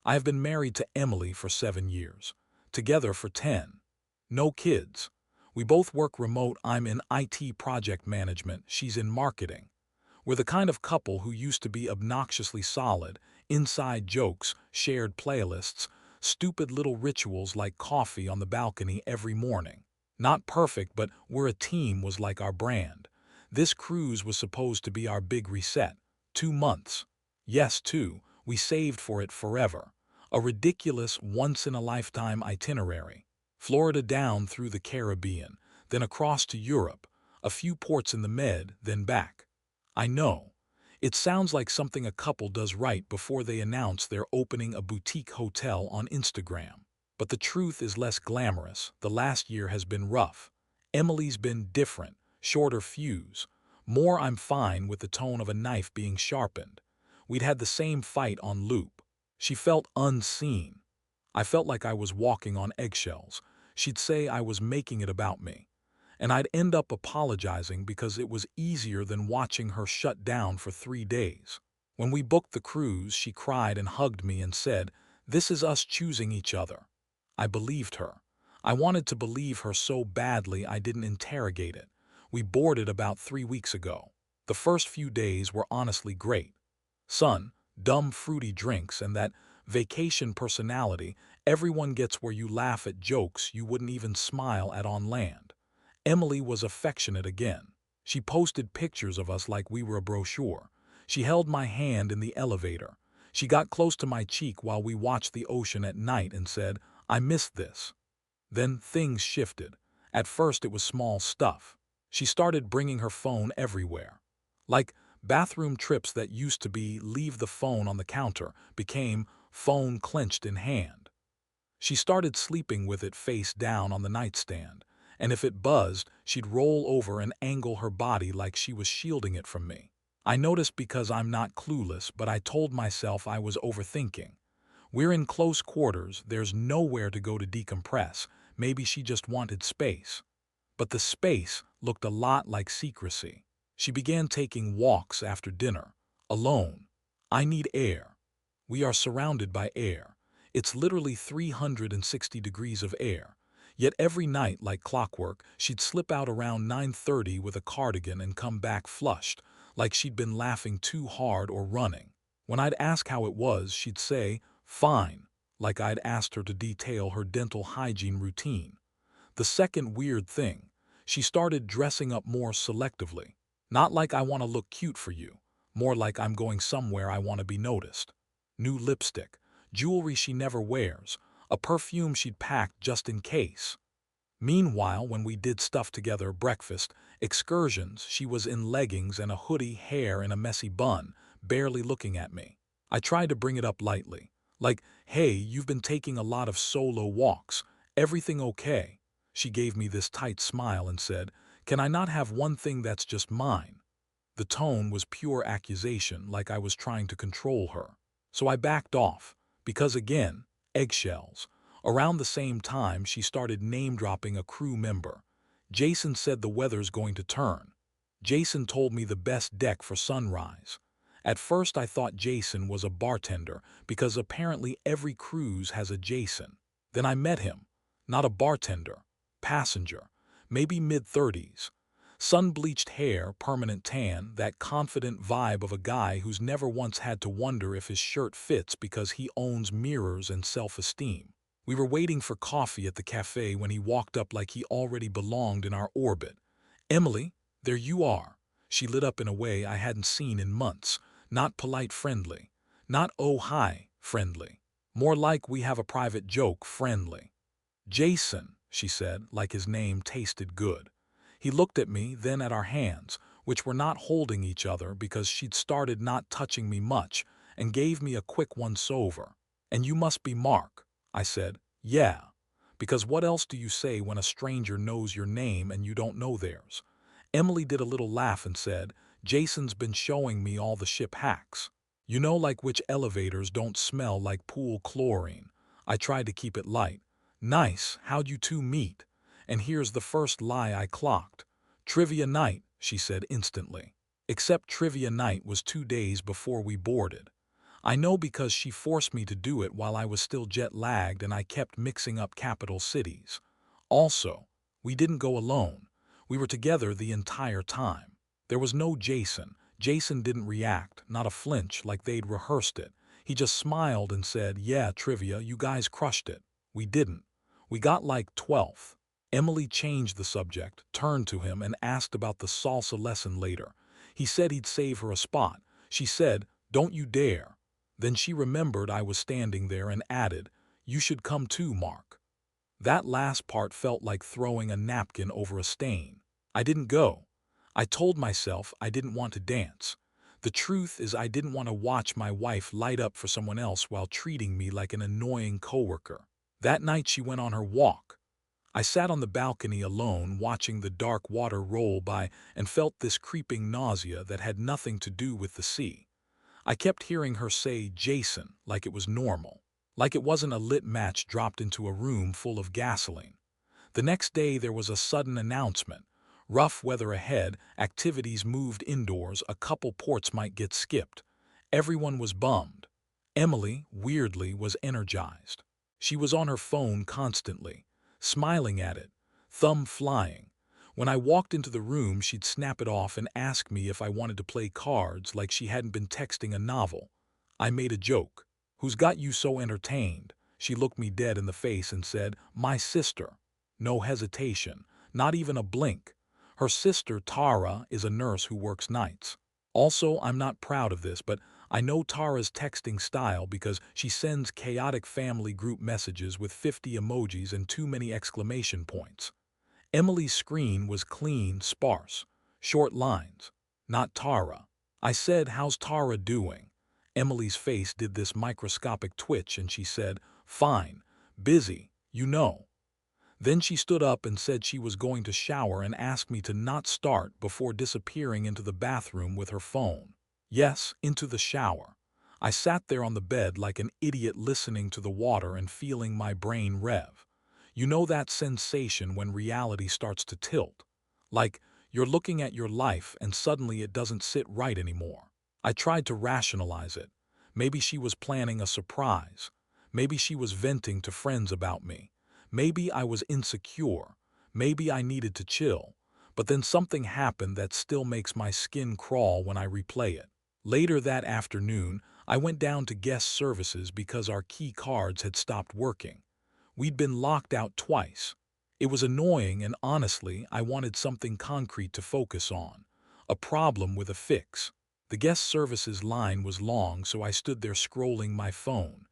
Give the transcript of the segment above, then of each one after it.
I have been married to Emily for 7 years, together for 10. No kids. We both work remote. I'm in IT project management, she's in marketing. We're the kind of couple who used to be obnoxiously solid, inside jokes, shared playlists, stupid little rituals like coffee on the balcony every morning. Not perfect, but we're a team was like our brand. This cruise was supposed to be our big reset. 2 months. Yes, two. We saved for it forever. A ridiculous once-in-a-lifetime itinerary. Florida down through the Caribbean, then across to Europe, a few ports in the Med, then back. I know. It sounds like something a couple does right before they announce they're opening a boutique hotel on Instagram. But the truth is less glamorous. The last year has been rough. Emily's been different, shorter fuse. More I'm fine with the tone of a knife being sharpened. We'd had the same fight on loop. She felt unseen. I felt like I was walking on eggshells. She'd say I was making it about me. And I'd end up apologizing because it was easier than watching her shut down for 3 days. When we booked the cruise, she cried and hugged me and said, "This is us choosing each other." I believed her. I wanted to believe her so badly I didn't interrogate it. We boarded about 3 weeks ago. The first few days were honestly great. Sun, dumb fruity drinks, and that vacation personality. Everyone gets where you laugh at jokes you wouldn't even smile at on land. Emily was affectionate again. She posted pictures of us like we were a brochure. She held my hand in the elevator. She got close to my cheek while we watched the ocean at night and said, "I missed this." Then things shifted. At first it was small stuff. She started bringing her phone everywhere. Like bathroom trips that used to be leave the phone on the counter became phone clenched in hand. She started sleeping with it face down on the nightstand, and if it buzzed, she'd roll over and angle her body like she was shielding it from me. I noticed because I'm not clueless, but I told myself I was overthinking. We're in close quarters, there's nowhere to go to decompress. Maybe she just wanted space. But the space looked a lot like secrecy. She began taking walks after dinner, alone. I need air. We are surrounded by air. It's literally 360 degrees of air. Yet every night, like clockwork, she'd slip out around 9:30 with a cardigan and come back flushed, like she'd been laughing too hard or running. When I'd ask how it was, she'd say, "Fine," like I'd asked her to detail her dental hygiene routine. The second weird thing, she started dressing up more selectively. Not like I want to look cute for you, more like I'm going somewhere I want to be noticed. New lipstick, jewelry she never wears, a perfume she'd packed just in case. Meanwhile, when we did stuff together, breakfast, excursions, she was in leggings and a hoodie, hair in a messy bun, barely looking at me. I tried to bring it up lightly. Like, "Hey, you've been taking a lot of solo walks. Everything okay?" She gave me this tight smile and said, "Can I not have one thing that's just mine?" The tone was pure accusation, like I was trying to control her. So I backed off, because again, eggshells. Around the same time, she started name-dropping a crew member. "Jason said the weather's going to turn. Jason told me the best deck for sunrise." At first I thought Jason was a bartender, because apparently every cruise has a Jason. Then I met him. Not a bartender. Passenger. Maybe mid-30s. Sun-bleached hair, permanent tan, that confident vibe of a guy who's never once had to wonder if his shirt fits because he owns mirrors and self-esteem. We were waiting for coffee at the cafe when he walked up like he already belonged in our orbit. "Emily, there you are." She lit up in a way I hadn't seen in months. Not polite friendly. Not "oh hi" friendly. More like "we have a private joke" friendly. "Jason," she said, like his name tasted good. He looked at me, then at our hands, which were not holding each other because she'd started not touching me much, and gave me a quick once-over. "And you must be Mark." I said, "Yeah." Because what else do you say when a stranger knows your name and you don't know theirs? Emily did a little laugh and said, "Jason's been showing me all the ship hacks. You know, like which elevators don't smell like pool chlorine." I tried to keep it light. "Nice, how'd you two meet?" And here's the first lie I clocked. "Trivia night," she said instantly. Except trivia night was 2 days before we boarded. I know because she forced me to do it while I was still jet-lagged and I kept mixing up capital cities. Also, we didn't go alone. We were together the entire time. There was no Jason. Jason didn't react, not a flinch like they'd rehearsed it. He just smiled and said, "Yeah, trivia, you guys crushed it." We didn't. We got like 12th. Emily changed the subject, turned to him, and asked about the salsa lesson later. He said he'd save her a spot. She said, "Don't you dare." Then she remembered I was standing there and added, "You should come too, Mark." That last part felt like throwing a napkin over a stain. I didn't go. I told myself I didn't want to dance. The truth is I didn't want to watch my wife light up for someone else while treating me like an annoying coworker. That night she went on her walk. I sat on the balcony alone watching the dark water roll by and felt this creeping nausea that had nothing to do with the sea. I kept hearing her say Jason like it was normal, like it wasn't a lit match dropped into a room full of gasoline. The next day there was a sudden announcement. Rough weather ahead, activities moved indoors, a couple ports might get skipped. Everyone was bummed. Emily, weirdly, was energized. She was on her phone constantly, smiling at it, thumb flying. When I walked into the room, she'd snap it off and ask me if I wanted to play cards like she hadn't been texting a novel. I made a joke. "Who's got you so entertained?" She looked me dead in the face and said, "My sister." No hesitation, not even a blink. Her sister, Tara, is a nurse who works nights. Also, I'm not proud of this, but I know Tara's texting style because she sends chaotic family group messages with 50 emojis and too many exclamation points. Emily's screen was clean, sparse, short lines. Not Tara. I said, "How's Tara doing?" Emily's face did this microscopic twitch and she said, "Fine. Busy, you know." Then she stood up and said she was going to shower and asked me to not start before disappearing into the bathroom with her phone. Yes, into the shower. I sat there on the bed like an idiot listening to the water and feeling my brain rev. You know that sensation when reality starts to tilt? Like you're looking at your life and suddenly it doesn't sit right anymore. I tried to rationalize it. Maybe she was planning a surprise. Maybe she was venting to friends about me. Maybe I was insecure. Maybe I needed to chill. But then something happened that still makes my skin crawl when I replay it. Later that afternoon, I went down to guest services because our key cards had stopped working. We'd been locked out twice. It was annoying and honestly, I wanted something concrete to focus on. A problem with a fix. The guest services line was long, so I stood there scrolling my phone.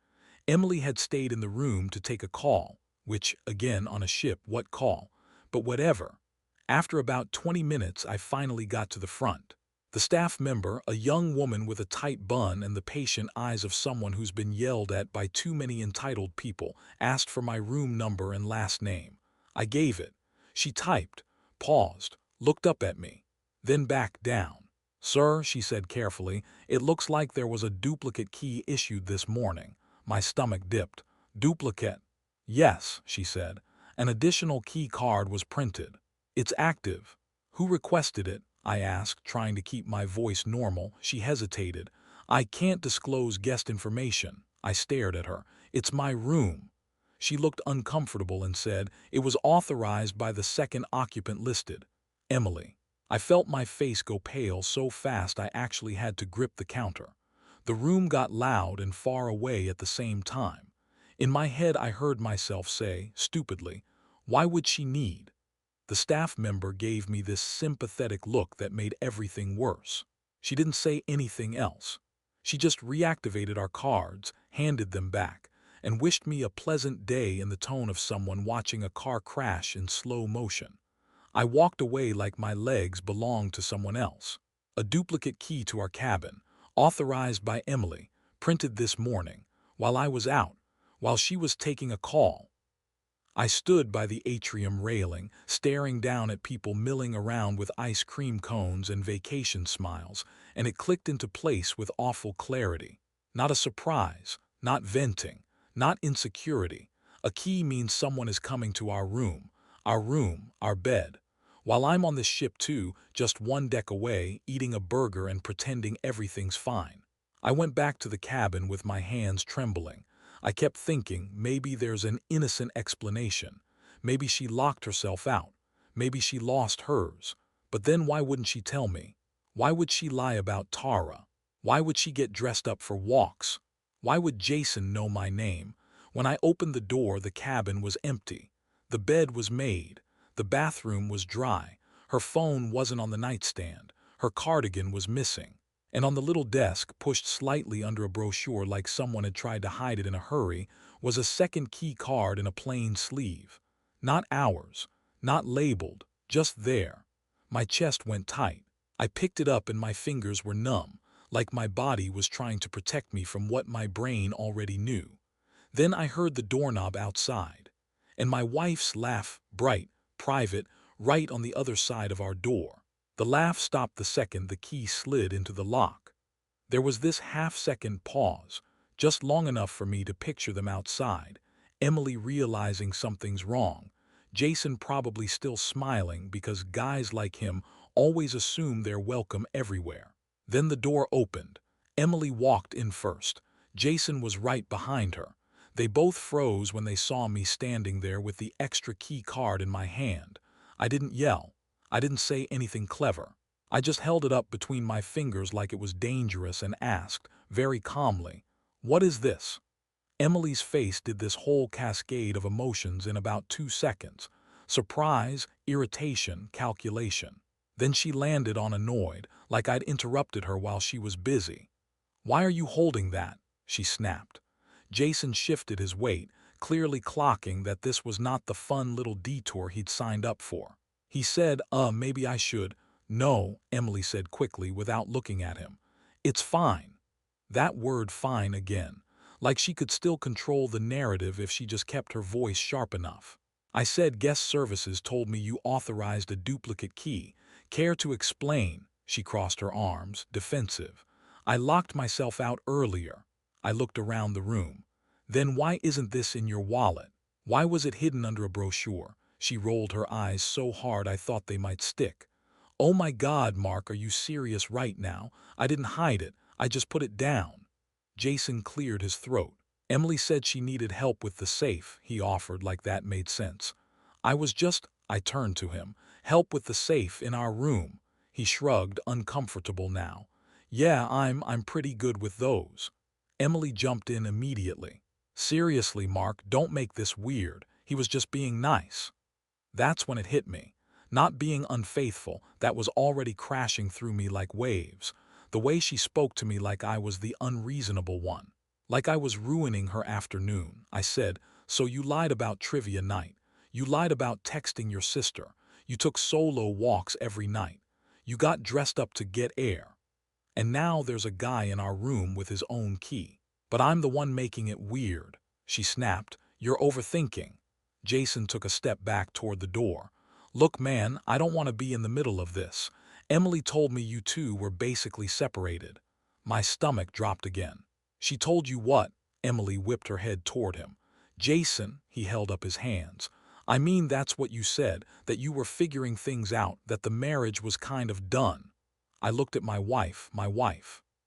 Emily had stayed in the room to take a call. Which, again, on a ship, what call? But whatever. After about 20 minutes, I finally got to the front. The staff member, a young woman with a tight bun and the patient eyes of someone who's been yelled at by too many entitled people, asked for my room number and last name. I gave it. She typed, paused, looked up at me, then back down. "Sir," she said carefully, "it looks like there was a duplicate key issued this morning." My stomach dipped. "Duplicate?" "Yes," she said. "An additional key card was printed. It's active." "Who requested it?" I asked, trying to keep my voice normal. She hesitated. "I can't disclose guest information." I stared at her. "It's my room." She looked uncomfortable and said, "It was authorized by the second occupant listed." Emily. I felt my face go pale so fast I actually had to grip the counter. The room got loud and far away at the same time. In my head I heard myself say, stupidly, "Why would she need?" The staff member gave me this sympathetic look that made everything worse. She didn't say anything else. She just reactivated our cards, handed them back, and wished me a pleasant day in the tone of someone watching a car crash in slow motion. I walked away like my legs belonged to someone else. A duplicate key to our cabin, authorized by Emily, printed this morning, while I was out. While she was taking a call. I stood by the atrium railing, staring down at people milling around with ice cream cones and vacation smiles, and it clicked into place with awful clarity. Not a surprise, not venting, not insecurity. A key means someone is coming to our room, our bed. While I'm on this ship too, just one deck away, eating a burger and pretending everything's fine. I went back to the cabin with my hands trembling. I kept thinking maybe there's an innocent explanation. Maybe she locked herself out. Maybe she lost hers. But then why wouldn't she tell me? Why would she lie about Tara? Why would she get dressed up for walks? Why would Jason know my name? When I opened the door, the cabin was empty. The bed was made. The bathroom was dry. Her phone wasn't on the nightstand. Her cardigan was missing. And on the little desk, pushed slightly under a brochure like someone had tried to hide it in a hurry, was a second key card in a plain sleeve. Not ours. Not labeled. Just there. My chest went tight. I picked it up and my fingers were numb, like my body was trying to protect me from what my brain already knew. Then I heard the doorknob outside, and my wife's laugh, bright, private, right on the other side of our door. The laugh stopped the second the key slid into the lock. There was this half-second pause, just long enough for me to picture them outside, Emily realizing something's wrong, Jason probably still smiling because guys like him always assume they're welcome everywhere. Then the door opened. Emily walked in first. Jason was right behind her. They both froze when they saw me standing there with the extra key card in my hand. I didn't yell. I didn't say anything clever. I just held it up between my fingers like it was dangerous and asked, very calmly, "What is this?" Emily's face did this whole cascade of emotions in about 2 seconds. Surprise, irritation, calculation. Then she landed on annoyed, like I'd interrupted her while she was busy. "Why are you holding that?" she snapped. Jason shifted his weight, clearly clocking that this was not the fun little detour he'd signed up for. He said, maybe I should." "No," Emily said quickly without looking at him. "It's fine." That word fine again. Like she could still control the narrative if she just kept her voice sharp enough. "I said guest services told me you authorized a duplicate key. Care to explain?" She crossed her arms, defensive. "I locked myself out earlier." I looked around the room. "Then why isn't this in your wallet? Why was it hidden under a brochure?" She rolled her eyes so hard I thought they might stick. "Oh my God, Mark, are you serious right now? I didn't hide it. I just put it down." Jason cleared his throat. "Emily said she needed help with the safe," he offered like that made sense. I turned to him. "Help with the safe in our room." He shrugged, uncomfortable now. "Yeah, I'm pretty good with those." Emily jumped in immediately. "Seriously, Mark, don't make this weird. He was just being nice." That's when it hit me. Not being unfaithful, that was already crashing through me like waves. The way she spoke to me like I was the unreasonable one. Like I was ruining her afternoon. I said, "So you lied about trivia night. You lied about texting your sister. You took solo walks every night. You got dressed up to get air. And now there's a guy in our room with his own key. But I'm the one making it weird." She snapped, "You're overthinking." Jason took a step back toward the door. "Look, man, I don't want to be in the middle of this. Emily told me you two were basically separated." My stomach dropped again. "She told you what?" Emily whipped her head toward him. "Jason," he held up his hands. "I mean, that's what you said, that you were figuring things out, that the marriage was kind of done." I looked at my wife.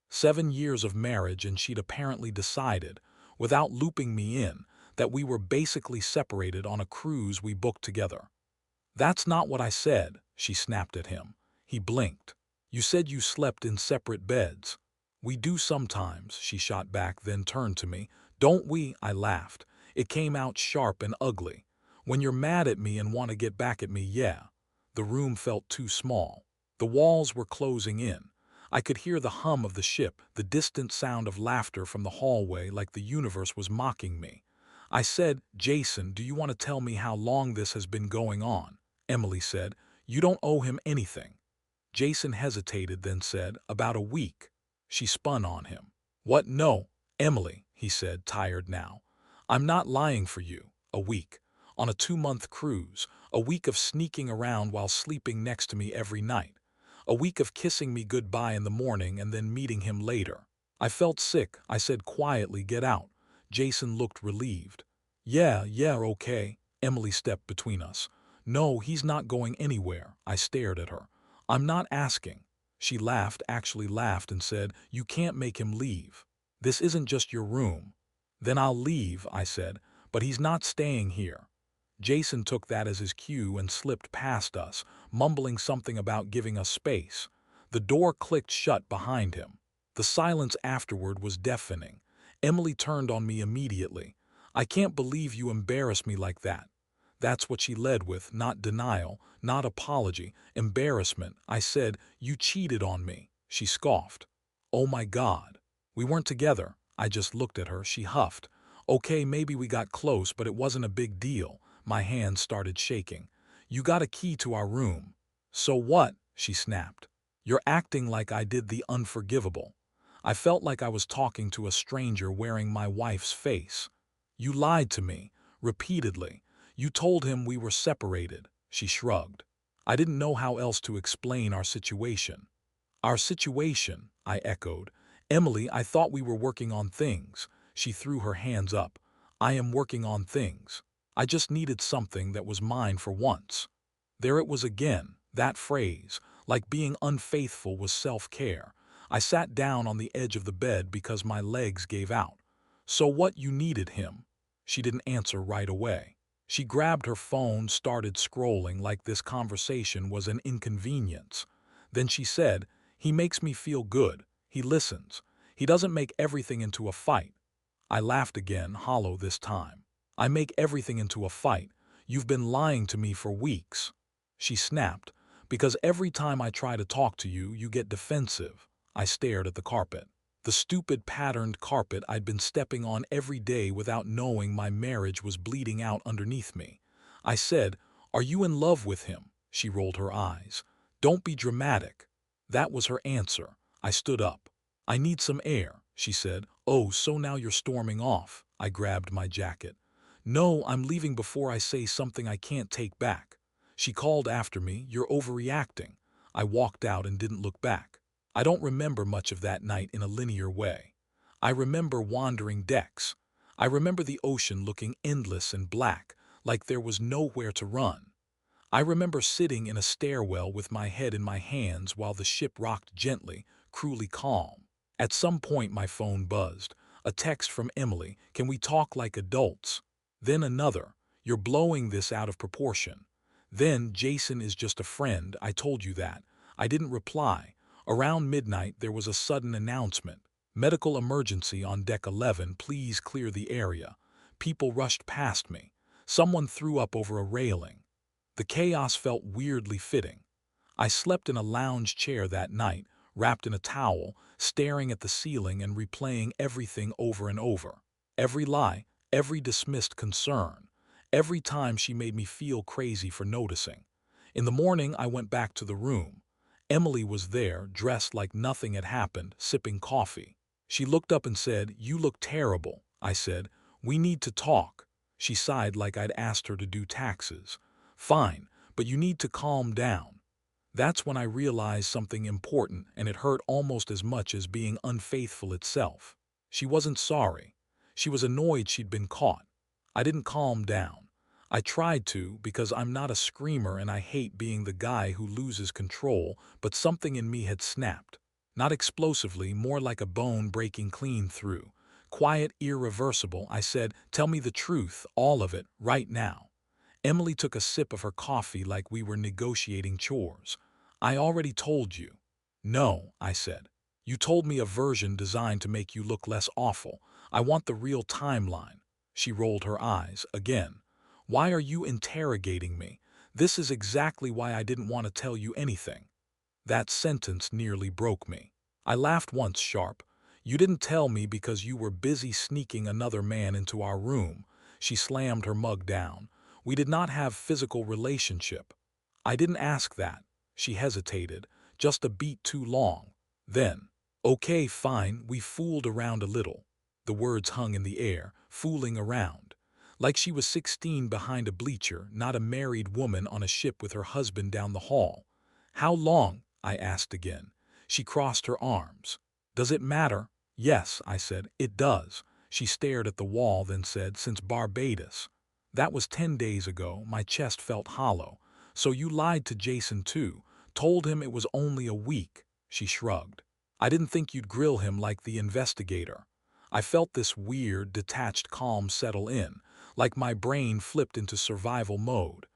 7 years of marriage, and she'd apparently decided, without looping me in, that we were basically separated on a cruise we booked together. "That's not what I said," she snapped at him. He blinked. "You said you slept in separate beds." "We do sometimes," she shot back, then turned to me. "Don't we?" I laughed. It came out sharp and ugly. "When you're mad at me and want to get back at me, yeah." The room felt too small. The walls were closing in. I could hear the hum of the ship, the distant sound of laughter from the hallway, like the universe was mocking me. I said, "Jason, do you want to tell me how long this has been going on?" Emily said, "You don't owe him anything." Jason hesitated, then said, "About a week." She spun on him. "What? No, Emily," he said, tired now. "I'm not lying for you. A week. On a 2-month cruise. A week of sneaking around while sleeping next to me every night. A week of kissing me goodbye in the morning and then meeting him later." I felt sick. I said quietly, "Get out." Jason looked relieved. Yeah, okay." Emily stepped between us. "No, he's not going anywhere." I stared at her. "I'm not asking." She laughed, actually laughed, and said, "You can't make him leave. This isn't just your room." "Then I'll leave," I said, "but he's not staying here." Jason took that as his cue and slipped past us, mumbling something about giving us space. The door clicked shut behind him. The silence afterward was deafening. Emily turned on me immediately. "I can't believe you embarrassed me like that." That's what she led with, not denial, not apology, embarrassment. I said, "You cheated on me." She scoffed. "Oh my God. We weren't together." I just looked at her. She huffed. "Okay, maybe we got close, but it wasn't a big deal." My hands started shaking. "You got a key to our room." "So what?" she snapped. "You're acting like I did the unforgivable." I felt like I was talking to a stranger wearing my wife's face. "You lied to me, repeatedly. You told him we were separated." She shrugged. I didn't know how else to explain our situation. "Our situation," I echoed. "Emily, I thought we were working on things." She threw her hands up. "I am working on things. I just needed something that was mine for once." There it was again, that phrase, like being unfaithful was self-care. I sat down on the edge of the bed because my legs gave out. "So what, you needed him?" She didn't answer right away. She grabbed her phone, started scrolling like this conversation was an inconvenience. Then she said, "He makes me feel good. He listens. He doesn't make everything into a fight." I laughed again, hollow this time. "I make everything into a fight. You've been lying to me for weeks." She snapped, "Because every time I try to talk to you, you get defensive." I stared at the carpet. The stupid patterned carpet I'd been stepping on every day without knowing my marriage was bleeding out underneath me. I said, "Are you in love with him?" She rolled her eyes. "Don't be dramatic." That was her answer. I stood up. "I need some air," she said. "Oh, so now you're storming off." I grabbed my jacket. "No, I'm leaving before I say something I can't take back." She called after me, "You're overreacting." I walked out and didn't look back. I don't remember much of that night in a linear way. I remember wandering decks. I remember the ocean looking endless and black, like there was nowhere to run. I remember sitting in a stairwell with my head in my hands while the ship rocked gently, cruelly calm. At some point my phone buzzed. A text from Emily, "Can we talk like adults?" Then another, "You're blowing this out of proportion." Then, "Jason is just a friend, I told you that." I didn't reply. Around midnight there was a sudden announcement. "Medical emergency on deck 11, please clear the area." People rushed past me. Someone threw up over a railing. The chaos felt weirdly fitting. I slept in a lounge chair that night, wrapped in a towel, staring at the ceiling and replaying everything over and over. Every lie, every dismissed concern, every time she made me feel crazy for noticing. In the morning I went back to the room. Emily was there, dressed like nothing had happened, sipping coffee. She looked up and said, "You look terrible." I said, "We need to talk." She sighed like I'd asked her to do taxes. "Fine, but you need to calm down." That's when I realized something important, and it hurt almost as much as being unfaithful itself. She wasn't sorry. She was annoyed she'd been caught. I didn't calm down. I tried to, because I'm not a screamer and I hate being the guy who loses control, but something in me had snapped. Not explosively, more like a bone breaking clean through. Quiet, irreversible, I said, "Tell me the truth, all of it, right now." Emily took a sip of her coffee like we were negotiating chores. "I already told you." "No," I said. "You told me a version designed to make you look less awful. I want the real timeline." She rolled her eyes again. "Why are you interrogating me? This is exactly why I didn't want to tell you anything." That sentence nearly broke me. I laughed once sharp. "You didn't tell me because you were busy sneaking another man into our room." She slammed her mug down. "We did not have physical relationship." "I didn't ask that." She hesitated, just a beat too long. Then, "Okay, fine, we fooled around a little." The words hung in the air, fooling around. Like she was 16 behind a bleacher, not a married woman on a ship with her husband down the hall. "How long?" I asked again. She crossed her arms. "Does it matter?" "Yes," I said, "it does." She stared at the wall, then said, "Since Barbados." That was 10 days ago. My chest felt hollow. "So you lied to Jason too, told him it was only a week." She shrugged. I didn't think you'd grill him like the investigator. I felt this weird, detached calm settle in, like my brain flipped into survival mode.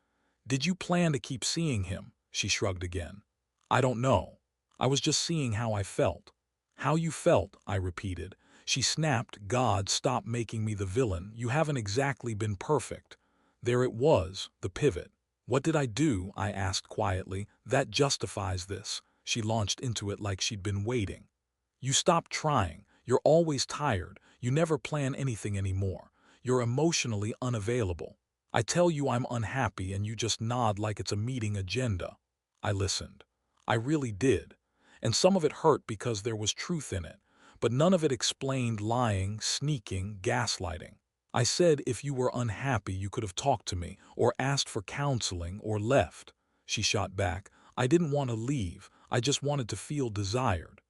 Did you plan to keep seeing him? She shrugged again. I don't know. I was just seeing how I felt. How you felt, I repeated. She snapped, God, stop making me the villain. You haven't exactly been perfect. There it was, the pivot. What did I do? I asked quietly. That justifies this. She launched into it like she'd been waiting. You stopped trying. You're always tired. You never plan anything anymore. You're emotionally unavailable. I tell you I'm unhappy and you just nod like it's a meeting agenda. I listened. I really did. And some of it hurt because there was truth in it, but none of it explained lying, sneaking, gaslighting. I said if you were unhappy you could have talked to me, or asked for counseling, or left. She shot back. I didn't want to leave. I just wanted to feel desired.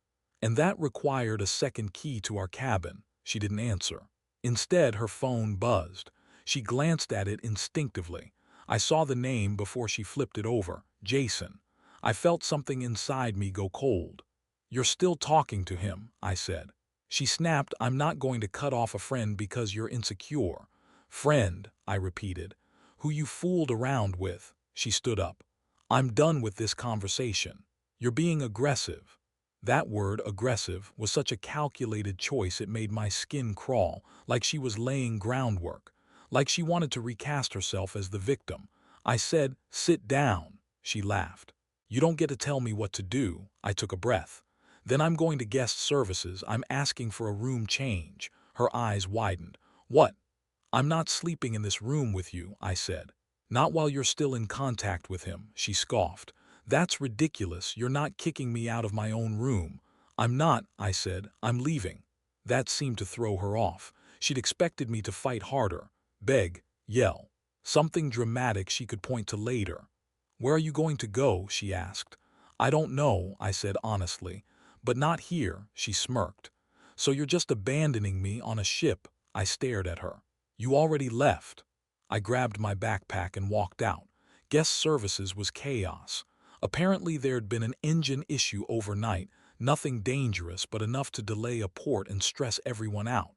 And that required a second key to our cabin. She didn't answer. Instead, her phone buzzed. She glanced at it instinctively. I saw the name before she flipped it over. Jason. I felt something inside me go cold. You're still talking to him, I said. She snapped, I'm not going to cut off a friend because you're insecure. Friend, I repeated. Who you fooled around with. She stood up. I'm done with this conversation. You're being aggressive. That word, aggressive, was such a calculated choice it made my skin crawl, like she was laying groundwork, like she wanted to recast herself as the victim. I said, sit down. She laughed. You don't get to tell me what to do. I took a breath. Then I'm going to guest services. I'm asking for a room change. Her eyes widened. What? I'm not sleeping in this room with you, I said. Not while you're still in contact with him, she scoffed. That's ridiculous. You're not kicking me out of my own room. I'm not, I said. I'm leaving. That seemed to throw her off. She'd expected me to fight harder, beg, yell. Something dramatic she could point to later. Where are you going to go? She asked. I don't know, I said honestly. But not here, she smirked. So you're just abandoning me on a ship? I stared at her. You already left. I grabbed my backpack and walked out. Guest services was chaos. Apparently there'd been an engine issue overnight, nothing dangerous but enough to delay a port and stress everyone out.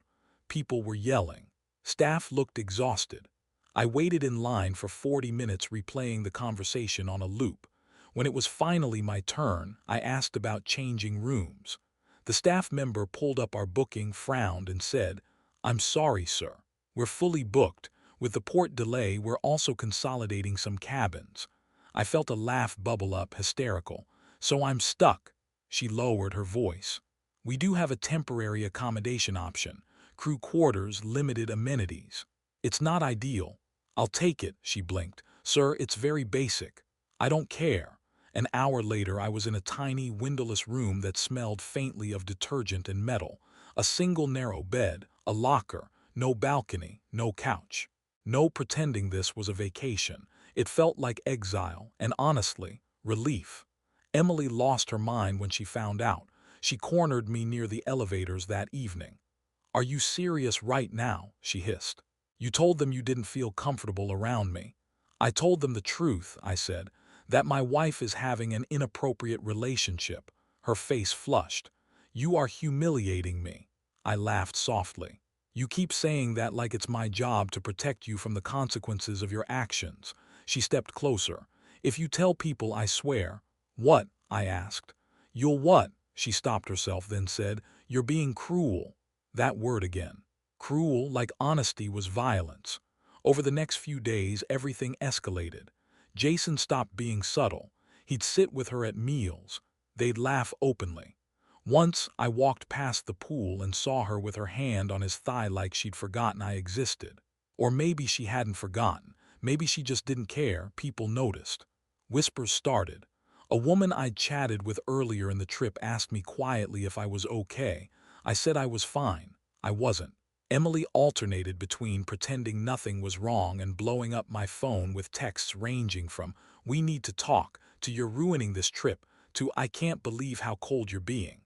People were yelling. Staff looked exhausted. I waited in line for 40 minutes replaying the conversation on a loop. When it was finally my turn, I asked about changing rooms. The staff member pulled up our booking, frowned, and said, I'm sorry, sir. We're fully booked. With the port delay, we're also consolidating some cabins. I felt a laugh bubble up, hysterical. So I'm stuck. She lowered her voice. We do have a temporary accommodation option. Crew quarters, limited amenities. It's not ideal. I'll take it, she blinked. Sir, it's very basic. I don't care. An hour later, I was in a tiny, windowless room that smelled faintly of detergent and metal. A single narrow bed, a locker, no balcony, no couch. No pretending this was a vacation. It felt like exile, and honestly, relief. Emily lost her mind when she found out. She cornered me near the elevators that evening. Are you serious right now? She hissed. You told them you didn't feel comfortable around me. I told them the truth, I said, that my wife is having an inappropriate relationship. Her face flushed. You are humiliating me. I laughed softly. You keep saying that like it's my job to protect you from the consequences of your actions. She stepped closer. If you tell people, I swear. What? I asked. You'll what? She stopped herself, then said, you're being cruel. That word again. Cruel, like honesty was violence. Over the next few days, everything escalated. Jason stopped being subtle. He'd sit with her at meals. They'd laugh openly. Once, I walked past the pool and saw her with her hand on his thigh like she'd forgotten I existed. Or maybe she hadn't forgotten. Maybe she just didn't care. People noticed. Whispers started. A woman I'd chatted with earlier in the trip asked me quietly if I was okay. I said I was fine. I wasn't. Emily alternated between pretending nothing was wrong and blowing up my phone with texts ranging from, we need to talk, to you're ruining this trip, to I can't believe how cold you're being.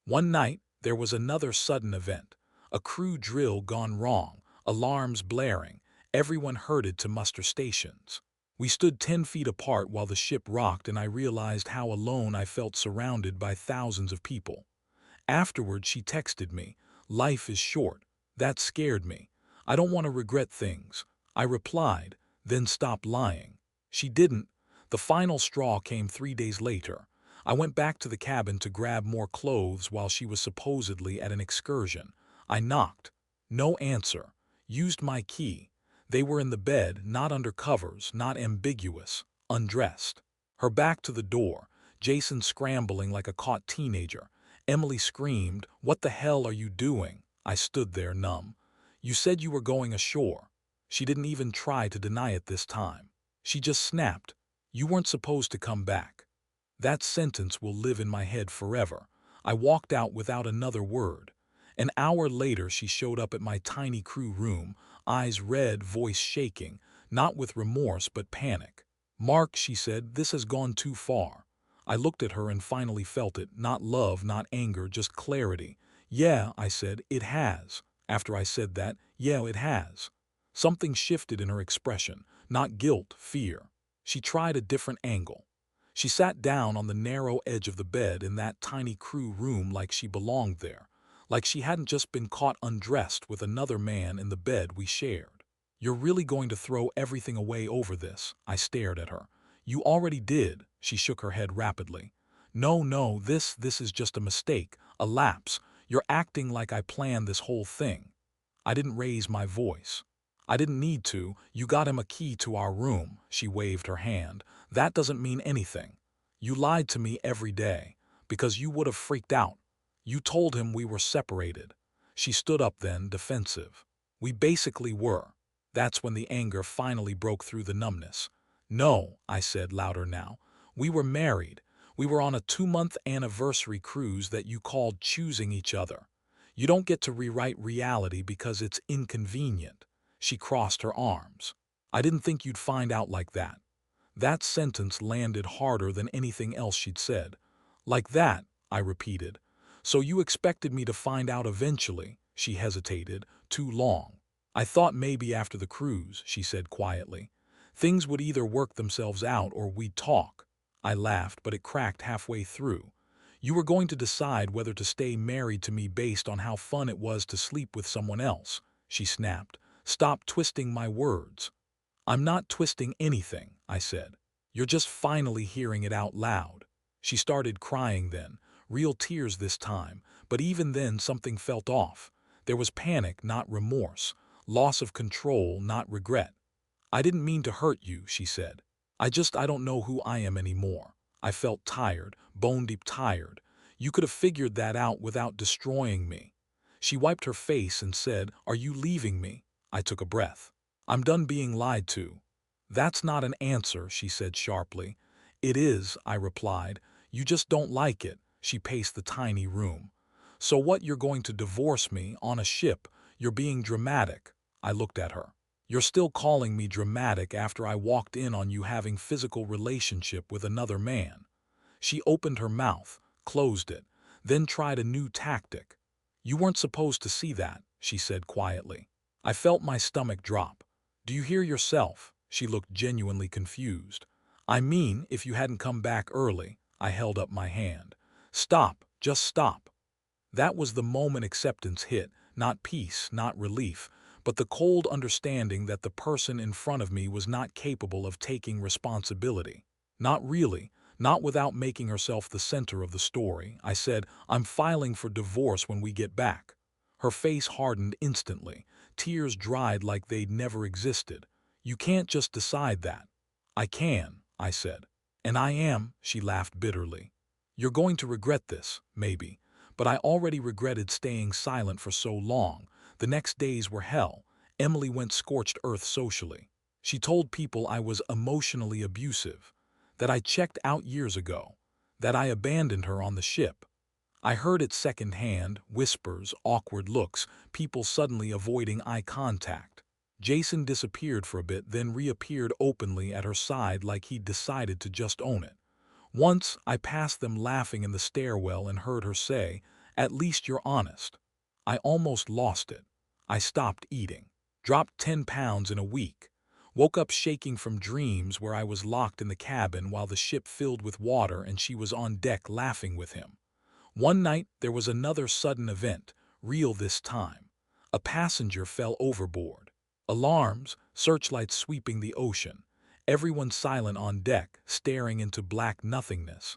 One night, there was another sudden event. A crew drill gone wrong, alarms blaring, everyone herded to muster stations. We stood 10 feet apart while the ship rocked, and I realized how alone I felt surrounded by thousands of people. Afterward, she texted me, "Life is short." That scared me. "I don't want to regret things." I replied, "Then stop lying." She didn't. The final straw came 3 days later. I went back to the cabin to grab more clothes while she was supposedly at an excursion. I knocked. No answer. Used my key. They were in the bed, not under covers, not ambiguous, undressed. Her back to the door, Jason scrambling like a caught teenager. Emily screamed, "What the hell are you doing?" I stood there numb. "You said you were going ashore." She didn't even try to deny it this time. She just snapped, "You weren't supposed to come back." That sentence will live in my head forever. I walked out without another word. An hour later, she showed up at my tiny crew room, eyes red, voice shaking, not with remorse but panic. "Mark," she said, "this has gone too far." I looked at her and finally felt it, not love, not anger, just clarity. "Yeah," I said, "it has." After I said that, "Yeah, it has." Something shifted in her expression, not guilt, fear. She tried a different angle. She sat down on the narrow edge of the bed in that tiny crew room like she belonged there, like she hadn't just been caught undressed with another man in the bed we shared. "You're really going to throw everything away over this?" I stared at her. "You already did." She shook her head rapidly. "No, no, this is just a mistake, a lapse. You're acting like I planned this whole thing." I didn't raise my voice. "I didn't need to. You got him a key to our room." She waved her hand. "That doesn't mean anything. You lied to me every day, because you would have freaked out. You told him we were separated." She stood up then, defensive. "We basically were." That's when the anger finally broke through the numbness. "No," I said, louder now. "We were married. We were on a 2-month anniversary cruise that you called choosing each other. You don't get to rewrite reality because it's inconvenient." She crossed her arms. "I didn't think you'd find out like that." That sentence landed harder than anything else she'd said. "Like that," I repeated. "So you expected me to find out eventually?" She hesitated. "Too long." "I thought maybe after the cruise," she said quietly. "Things would either work themselves out or we'd talk." I laughed, but it cracked halfway through. "You were going to decide whether to stay married to me based on how fun it was to sleep with someone else." She snapped. "Stop twisting my words." "I'm not twisting anything," I said. "You're just finally hearing it out loud." She started crying then, real tears this time, but even then something felt off. There was panic, not remorse, loss of control, not regret. "I didn't mean to hurt you," she said. I don't know who I am anymore." I felt tired, bone-deep tired. "You could have figured that out without destroying me." She wiped her face and said, "Are you leaving me?" I took a breath. "I'm done being lied to." "That's not an answer," she said sharply. "It is," I replied. "You just don't like it." She paced the tiny room. "So what, you're going to divorce me on a ship? You're being dramatic." I looked at her. "You're still calling me dramatic after I walked in on you having physical relationship with another man." She opened her mouth, closed it, then tried a new tactic. "You weren't supposed to see that," she said quietly. I felt my stomach drop. "Do you hear yourself?" She looked genuinely confused. "I mean, if you hadn't come back early." I held up my hand. "Stop, just stop." That was the moment acceptance hit, not peace, not relief, but the cold understanding that the person in front of me was not capable of taking responsibility. Not really, not without making herself the center of the story. I said, "I'm filing for divorce when we get back." Her face hardened instantly. Tears dried like they'd never existed. "You can't just decide that." "I can," I said. "And I am," she laughed bitterly. "You're going to regret this, maybe. But I already regretted staying silent for so long. The next days were hell. Emily went scorched earth socially. She told people I was emotionally abusive, that I checked out years ago, that I abandoned her on the ship. I heard it secondhand, whispers, awkward looks, people suddenly avoiding eye contact. Jason disappeared for a bit, then reappeared openly at her side like he'd decided to just own it. Once, I passed them laughing in the stairwell and heard her say, "At least you're honest." I almost lost it. I stopped eating. Dropped 10 pounds in a week. Woke up shaking from dreams where I was locked in the cabin while the ship filled with water and she was on deck laughing with him. One night, there was another sudden event, real this time. A passenger fell overboard. Alarms, searchlights sweeping the ocean. Everyone silent on deck, staring into black nothingness.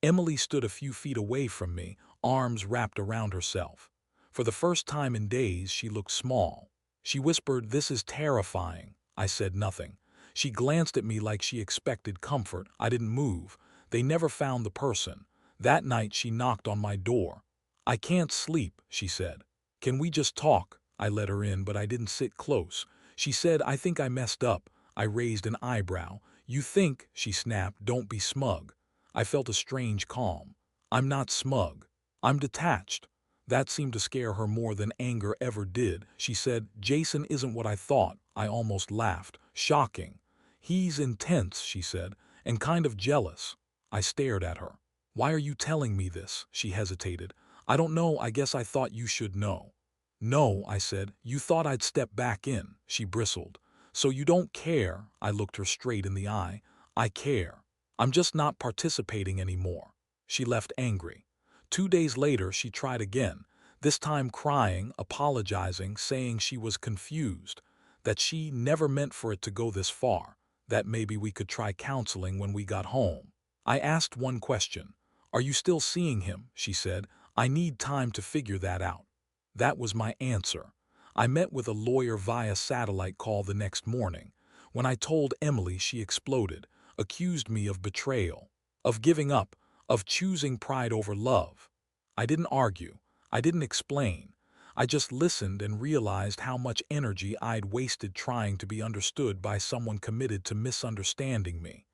Emily stood a few feet away from me, arms wrapped around herself. For the first time in days, she looked small. She whispered, "This is terrifying." I said nothing. She glanced at me like she expected comfort. I didn't move. They never found the person. That night she knocked on my door. "I can't sleep," she said. "Can we just talk?" I let her in, but I didn't sit close. She said, "I think I messed up." I raised an eyebrow. "You think?" she snapped. "Don't be smug." I felt a strange calm. "I'm not smug. I'm detached." That seemed to scare her more than anger ever did. She said, "Jason isn't what I thought." I almost laughed. "Shocking." "He's intense," she said, "and kind of jealous." I stared at her. "Why are you telling me this?" She hesitated. "I don't know, I guess I thought you should know." "No," I said, "you thought I'd step back in." She bristled. "So you don't care?" I looked her straight in the eye. "I care. I'm just not participating anymore." She left angry. 2 days later, she tried again, this time crying, apologizing, saying she was confused, that she never meant for it to go this far, that maybe we could try counseling when we got home. I asked one question. "Are you still seeing him?" She said, "I need time to figure that out." That was my answer. I met with a lawyer via satellite call the next morning. When I told Emily, she exploded, accused me of betrayal, of giving up, of choosing pride over love. I didn't argue. I didn't explain. I just listened and realized how much energy I'd wasted trying to be understood by someone committed to misunderstanding me.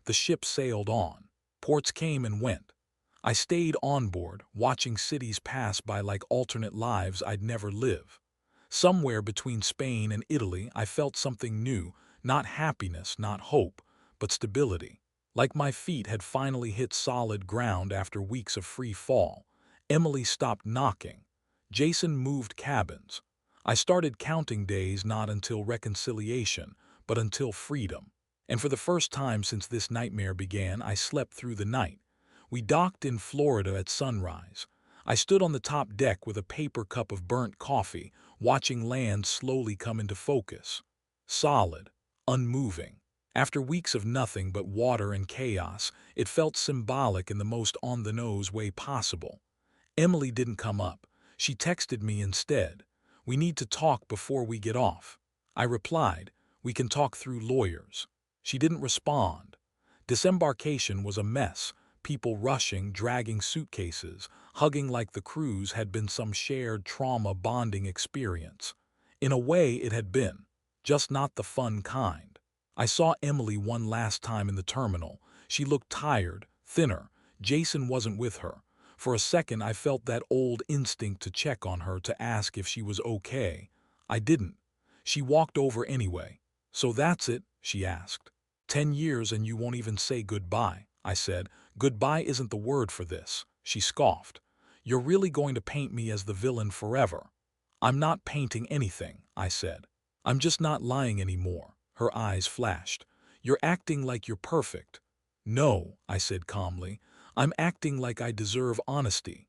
The ship sailed on. Ports came and went. I stayed on board, watching cities pass by like alternate lives I'd never live. Somewhere between Spain and Italy, I felt something new, not happiness, not hope, but stability. Like my feet had finally hit solid ground after weeks of free fall. Emily stopped knocking. Jason moved cabins. I started counting days not until reconciliation, but until freedom. And for the first time since this nightmare began, I slept through the night. We docked in Florida at sunrise. I stood on the top deck with a paper cup of burnt coffee, watching land slowly come into focus. Solid, unmoving. After weeks of nothing but water and chaos, it felt symbolic in the most on-the-nose way possible. Emily didn't come up. She texted me instead. "We need to talk before we get off." I replied, "We can talk through lawyers." She didn't respond. Disembarkation was a mess. People rushing, dragging suitcases, hugging like the cruise had been some shared trauma bonding experience. In a way, it had been, just not the fun kind. I saw Emily one last time in the terminal. She looked tired, thinner. Jason wasn't with her. For a second, I felt that old instinct to check on her, to ask if she was okay. I didn't. She walked over anyway. "So that's it?" she asked. 10 years and you won't even say goodbye," I said. "Goodbye isn't the word for this." She scoffed. "You're really going to paint me as the villain forever?" "I'm not painting anything," I said. "I'm just not lying anymore." Her eyes flashed. "You're acting like you're perfect." "No," I said calmly. "I'm acting like I deserve honesty."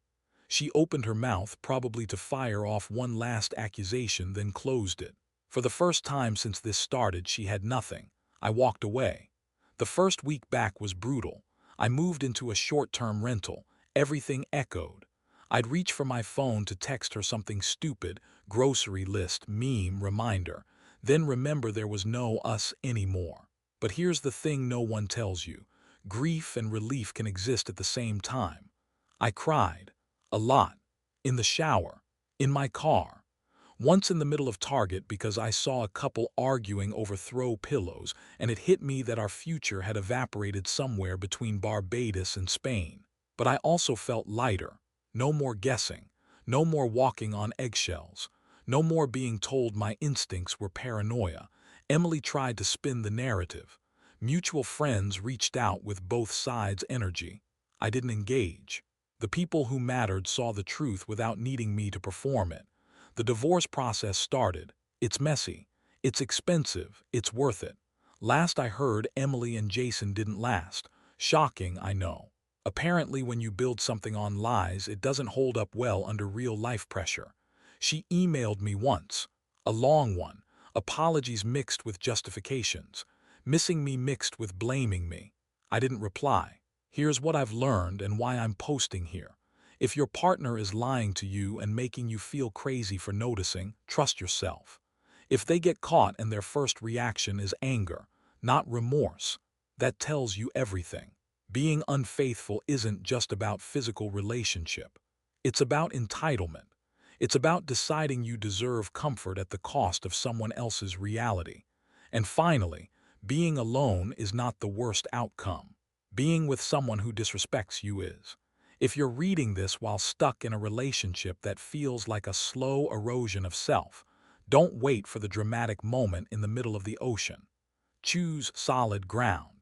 She opened her mouth, probably to fire off one last accusation, then closed it. For the first time since this started, she had nothing. I walked away. The first week back was brutal. I moved into a short-term rental. Everything echoed. I'd reach for my phone to text her something stupid, grocery list, meme, reminder, then remember there was no us anymore. But here's the thing no one tells you. Grief and relief can exist at the same time. I cried. A lot. In the shower. In my car. Once in the middle of Target because I saw a couple arguing over throw pillows, and it hit me that our future had evaporated somewhere between Barbados and Spain. But I also felt lighter. No more guessing. No more walking on eggshells. No more being told my instincts were paranoia. Emily tried to spin the narrative. Mutual friends reached out with both sides' energy. I didn't engage. The people who mattered saw the truth without needing me to perform it. The divorce process started. It's messy. It's expensive, it's worth it. Last I heard, Emily and Jason didn't last. Shocking, I know. Apparently, when you build something on lies, it doesn't hold up well under real-life pressure. She emailed me once. A long one. Apologies mixed with justifications. Missing me mixed with blaming me. I didn't reply. Here's what I've learned and why I'm posting here. If your partner is lying to you and making you feel crazy for noticing, trust yourself. If they get caught and their first reaction is anger, not remorse, that tells you everything. Being unfaithful isn't just about physical relationship. It's about entitlement. It's about deciding you deserve comfort at the cost of someone else's reality. And finally, being alone is not the worst outcome. Being with someone who disrespects you is. If you're reading this while stuck in a relationship that feels like a slow erosion of self, don't wait for the dramatic moment in the middle of the ocean. Choose solid ground.